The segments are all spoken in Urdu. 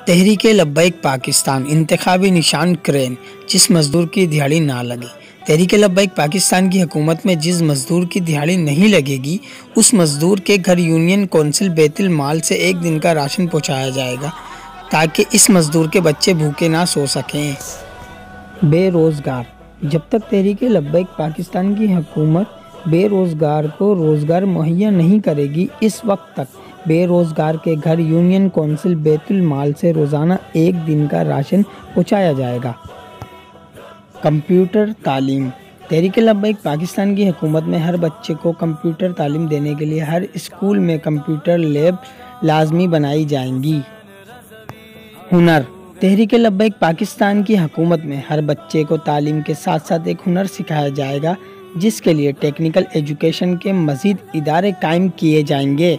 تحریک لبیک پاکستان انتخابی نشان کرین جس مزدور کی دہاڑی نہ لگے۔ تحریک لبیک پاکستان کی حکومت میں جس مزدور کی دہاڑی نہیں لگے گی اس مزدور کے گھر یونین کونسل بیت المال سے 1 دن کا راشن پہنچایا جائے گا تاکہ اس مزدور کے بچے بھوکے نہ سو سکیں۔ بے روزگار: جب تک تحریک لبیک پاکستان کی حکومت بے روزگار کو روزگار مہیا نہیں کرے گی اس وقت تک بے روزگار کے گھر یونین کونسل بیت المال سے روزانہ 1 دن کا راشن پہنچایا جائے گا۔ کمپیوٹر تعلیم: تحریک لبیک پاکستان کی حکومت میں ہر بچے کو کمپیوٹر تعلیم دینے کے لیے ہر اسکول میں کمپیوٹر لیب لازمی بنائی جائیں گی۔ ہنر: تحریک لبیک پاکستان کی حکومت میں ہر بچے کو تعلیم کے ساتھ ساتھ ایک ہنر سکھایا جائے گا جس کے لیے ٹیکنیکل ایجوکیشن کے مزید ادارے قائم کیے جائیں گے۔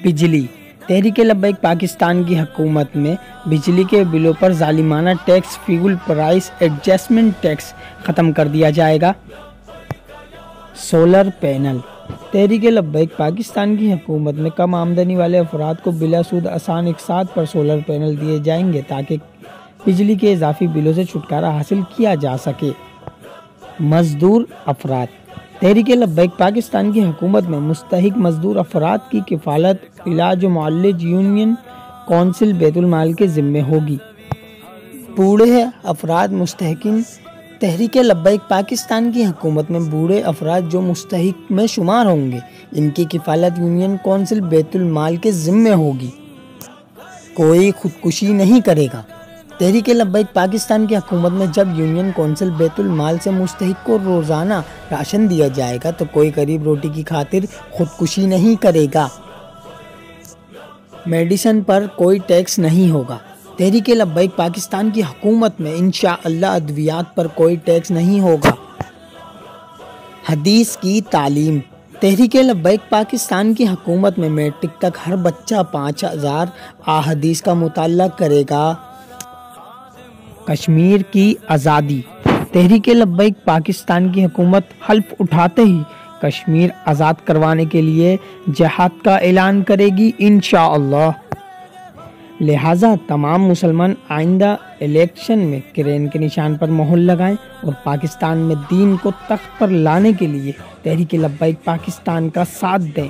بجلی: تحریک لبیک پاکستان کی حکومت میں بجلی کے بلوں پر ظالمانہ tax fuel price adjustment tax ختم کر دیا جائے گا۔ سولر پینل: تحریک لبیک پاکستان کی حکومت میں کم آمدنی والے افراد کو بلا سود آسان اقساط پر سولر پینل دیے جائیں گے تاکہ بجلی کے اضافی بلوں سے چھٹکارا حاصل کیا جا سکے۔ مزدور افراد: تحریک لبیک پاکستان کی حکومت میں مستحق مزدور افراد کی کفالت علاج و معالج یونین کونسل بیت المال کے ذمہ ہوگی۔ بوڑھے افراد مستحقین: تحریک لبیک پاکستان کی حکومت میں بوڑھے افراد جو مستحق میں شمار ہوں گے ان کی کفالت یونین کونسل بیت المال کے ذمہ ہوگی۔ کوئی خودکشی نہیں کرے گا: تحریک لبیک پاکستان کی حکومت میں جب یونین کونسل بیت المال سے مستحق کو روزانہ راشن دیا جائے گا تو کوئی غریب روٹی کی خاطر خودکشی نہیں کرے گا۔ میڈیسن پر کوئی ٹیکس نہیں ہوگا: تحریک لبیک پاکستان کی حکومت میں انشاءاللہ ادویات پر کوئی ٹیکس نہیں ہوگا۔ حدیث کی تعلیم: تحریک لبیک پاکستان کی حکومت میں میٹرک تک ہر بچہ 5000 احادیث کا مطالعہ کرے گا۔ کشمیر کی آزادی: تحریک لبیک پاکستان کی حکومت حلف اٹھاتے ہی کشمیر آزاد کروانے کے لیے جہاد کا اعلان کرے گی انشاءاللہ۔ لہٰذا تمام مسلمان آئندہ الیکشن میں کرین کے نشان پر مہر لگائیں اور پاکستان میں دین کو تخت پر لانے کے لیے تحریک لبیک پاکستان کا ساتھ دیں۔